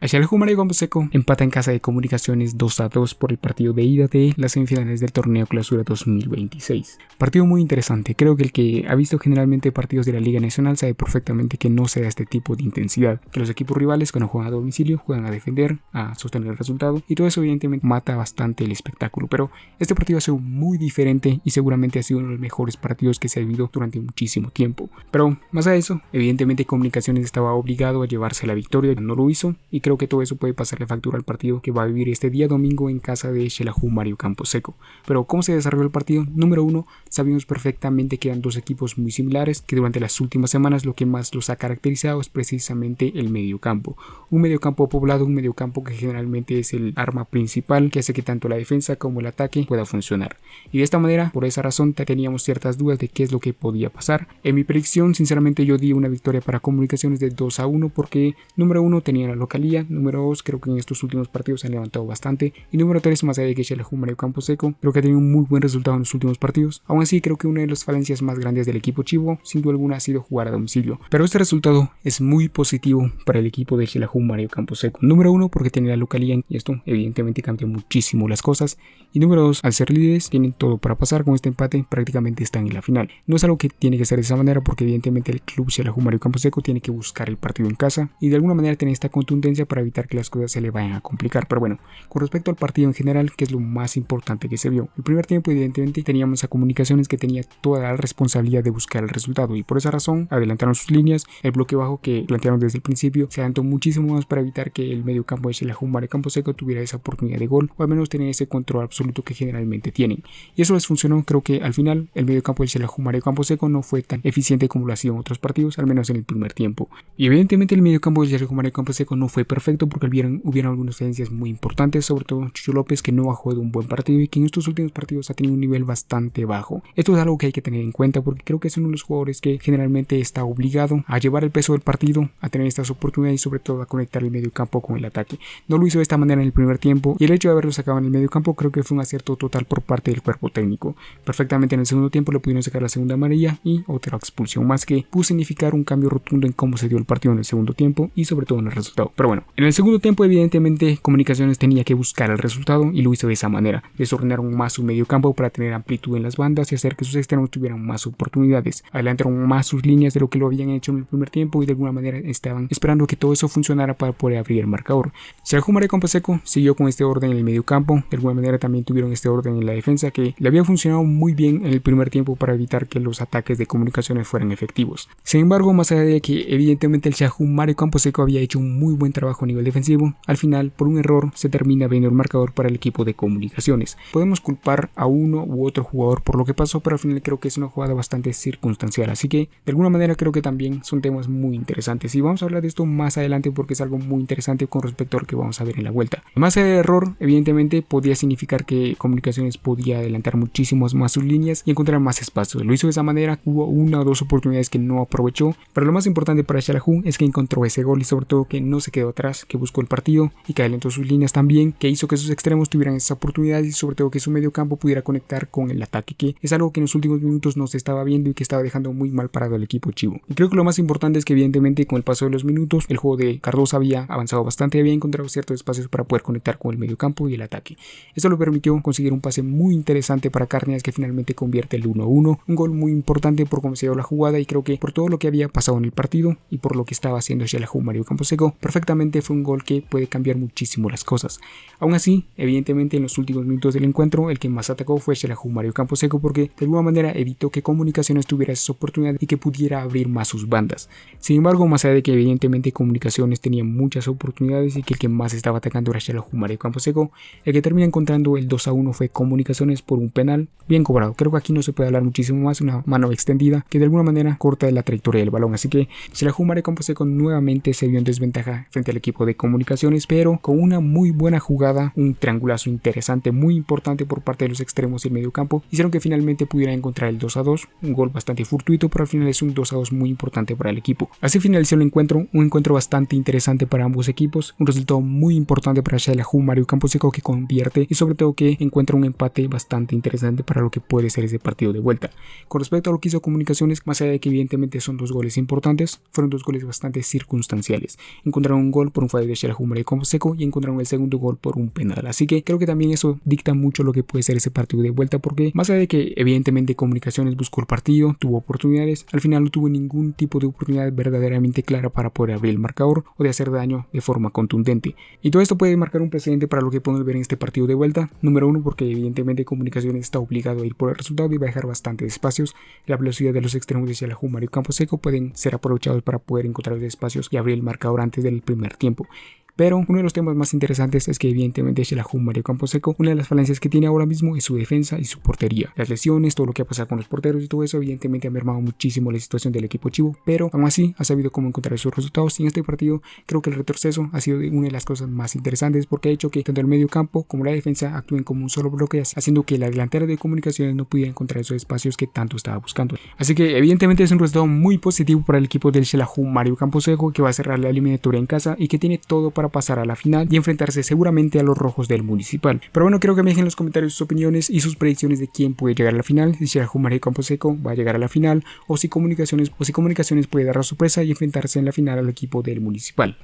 Xelajú Mario Camposeco empata en casa de Comunicaciones 2-2 por el partido de ida de las semifinales del torneo Clausura 2026. Partido muy interesante, creo que el que ha visto generalmente partidos de la Liga Nacional sabe perfectamente que no se da este tipo de intensidad, que los equipos rivales cuando juegan a domicilio juegan a defender, a sostener el resultado y todo eso evidentemente mata bastante el espectáculo, pero este partido ha sido muy diferente y seguramente ha sido uno de los mejores partidos que se ha vivido durante muchísimo tiempo. Pero más a eso, evidentemente Comunicaciones estaba obligado a llevarse la victoria, no lo hizo y creo que todo eso puede pasarle factura al partido que va a vivir este día domingo en casa de Xelajú Mario Camposeco. Pero ¿cómo se desarrolló el partido? Número 1, sabíamos perfectamente que eran dos equipos muy similares, que durante las últimas semanas lo que más los ha caracterizado es precisamente el mediocampo. Un mediocampo poblado, un mediocampo que generalmente es el arma principal que hace que tanto la defensa como el ataque pueda funcionar. Y de esta manera, por esa razón, teníamos ciertas dudas de qué es lo que podía pasar. En mi predicción, sinceramente yo di una victoria para Comunicaciones de 2-1 porque número 1 tenía la localía, número 2 creo que en estos últimos partidos se han levantado bastante y número 3 más allá de que Xelajú Mario Camposeco creo que ha tenido un muy buen resultado en los últimos partidos. Aún así creo que una de las falencias más grandes del equipo chivo sin duda alguna ha sido jugar a domicilio, pero este resultado es muy positivo para el equipo de Xelajú Mario Camposeco. Número 1 porque tiene la localía y esto evidentemente cambia muchísimo las cosas, y número 2 al ser líderes tienen todo para pasar. Con este empate prácticamente están en la final. No es algo que tiene que ser de esa manera porque evidentemente el club Xelajú Mario Camposeco tiene que buscar el partido en casa y de alguna manera tener esta contundencia para evitar que las cosas se le vayan a complicar. Pero bueno, con respecto al partido en general, que es lo más importante que se vio, el primer tiempo evidentemente teníamos a Comunicaciones que tenía toda la responsabilidad de buscar el resultado y por esa razón adelantaron sus líneas. El bloque bajo que plantearon desde el principio se adelantó muchísimo más para evitar que el medio campo de Xelajú Mario Camposeco tuviera esa oportunidad de gol o al menos tener ese control absoluto que generalmente tienen, y eso les funcionó. Creo que al final el medio campo del Xelajú Mario Camposeco no fue tan eficiente como lo ha sido en otros partidos, al menos en el primer tiempo, y evidentemente el medio campo del Xelajú Mario Camposeco no fue perfecto porque hubieron algunas falencias muy importantes, sobre todo Chucho López, que no ha jugado un buen partido y que en estos últimos partidos ha tenido un nivel bastante bajo. Esto es algo que hay que tener en cuenta porque creo que es uno de los jugadores que generalmente está obligado a llevar el peso del partido, a tener estas oportunidades y sobre todo a conectar el medio campo con el ataque. No lo hizo de esta manera en el primer tiempo y el hecho de haberlo sacado en el medio campo creo que fue un acierto total por parte del cuerpo técnico. Perfectamente en el segundo tiempo le pudieron sacar la segunda amarilla y otra expulsión más que pudo significar un cambio rotundo en cómo se dio el partido en el segundo tiempo y sobre todo en el resultado. Pero bueno, en el segundo tiempo evidentemente Comunicaciones tenía que buscar el resultado y lo hizo de esa manera. Desordenaron más su medio campo para tener amplitud en las bandas y hacer que sus extremos tuvieran más oportunidades. Adelantaron más sus líneas de lo que lo habían hecho en el primer tiempo y de alguna manera estaban esperando que todo eso funcionara para poder abrir el marcador. Xelajú Mario Camposeco siguió con este orden en el medio campo, de alguna manera también tuvieron este orden en la defensa que le había funcionado muy bien en el primer tiempo para evitar que los ataques de Comunicaciones fueran efectivos. Sin embargo, más allá de que evidentemente el Xelajú Mario Camposeco había hecho un muy buen trabajo a nivel defensivo, al final por un error se termina viendo el marcador para el equipo de Comunicaciones. Podemos culpar a uno u otro jugador por lo que pasó, pero al final creo que es una jugada bastante circunstancial, así que de alguna manera creo que también son temas muy interesantes y vamos a hablar de esto más adelante porque es algo muy interesante con respecto a lo que vamos a ver en la vuelta. Más allá del error, evidentemente podía significar que Comunicaciones podía adelantar muchísimos más sus líneas y encontrar más espacio. Lo hizo de esa manera, hubo una o dos oportunidades que no aprovechó, pero lo más importante para Xelajú es que encontró ese gol y sobre todo que no se quedó atrás, que buscó el partido y que adelantó sus líneas también, que hizo que sus extremos tuvieran esas oportunidades y sobre todo que su medio campo pudiera conectar con el ataque, que es algo que en los últimos minutos no se estaba viendo y que estaba dejando muy mal parado al equipo chivo. Y creo que lo más importante es que evidentemente con el paso de los minutos el juego de Cardosa había avanzado bastante y había encontrado ciertos espacios para poder conectar con el medio campo y el ataque. Esto lo permitió conseguir un pase muy interesante para Cárdenas que finalmente convierte el 1-1, un gol muy importante por cómo se dio la jugada y creo que por todo lo que había pasado en el partido y por lo que estaba haciendo Xelajú Mario Camposeco, perfectamente fue un gol que puede cambiar muchísimo las cosas. Aún así, evidentemente en los últimos minutos del encuentro el que más atacó fue Xelajú Mario Camposeco porque de alguna manera evitó que Comunicaciones tuviera esa oportunidad y que pudiera abrir más sus bandas. Sin embargo, más allá de que evidentemente Comunicaciones tenía muchas oportunidades y que el que más estaba atacando era Xelajú Mario Camposeco, el que termina encontrando el 2-1 fue Comunicaciones por un penal bien cobrado. Creo que aquí no se puede hablar muchísimo más, una mano extendida que de alguna manera corta la trayectoria del balón, así que Xelajú Mario Camposeco nuevamente se vio en desventaja frente al equipo de Comunicaciones, pero con una muy buena jugada, un triangulazo interesante, muy importante por parte de los extremos y el medio campo, hicieron que finalmente pudiera encontrar el 2-2, un gol bastante fortuito, pero al final es un 2-2 muy importante para el equipo. Así finalizó el encuentro, un encuentro bastante interesante para ambos equipos, un resultado muy importante para Xelajú Mario Camposeco que convierte y sobre todo que encuentra un empate bastante interesante para lo que puede ser ese partido de vuelta. Con respecto a lo que hizo Comunicaciones, más allá de que evidentemente son dos goles importantes, fueron dos goles bastante circunstanciales. Encontraron un gol gol por un fallo de Xelajú Mario Camposeco y encontraron el segundo gol por un penal. Así que creo que también eso dicta mucho lo que puede ser ese partido de vuelta, porque más allá de que evidentemente Comunicaciones buscó el partido, tuvo oportunidades, al final no tuvo ningún tipo de oportunidad verdaderamente clara para poder abrir el marcador o de hacer daño de forma contundente. Y todo esto puede marcar un precedente para lo que podemos ver en este partido de vuelta. Número uno, porque evidentemente Comunicaciones está obligado a ir por el resultado y va a dejar bastantes espacios. La velocidad de los extremos de Xelajú Mario Camposeco pueden ser aprovechados para poder encontrar los espacios y abrir el marcador antes del primer tiempo. Pero uno de los temas más interesantes es que evidentemente Xelajú Mario Camposeco, una de las falencias que tiene ahora mismo es su defensa y su portería. Las lesiones, todo lo que ha pasado con los porteros y todo eso evidentemente ha mermado muchísimo la situación del equipo chivo, pero aún así ha sabido cómo encontrar esos resultados y en este partido creo que el retroceso ha sido una de las cosas más interesantes porque ha hecho que tanto el medio campo como la defensa actúen como un solo bloque, haciendo que la delantera de Comunicaciones no pudiera encontrar esos espacios que tanto estaba buscando. Así que evidentemente es un resultado muy positivo para el equipo del Xelajú Mario Camposeco, que va a cerrar la eliminatoria en casa y que tiene todo para pasar a la final y enfrentarse seguramente a los rojos del Municipal. Pero bueno, creo que me dejen en los comentarios sus opiniones y sus predicciones de quién puede llegar a la final, si Xelajú Mario Camposeco va a llegar a la final o si Comunicaciones puede dar la sorpresa y enfrentarse en la final al equipo del Municipal.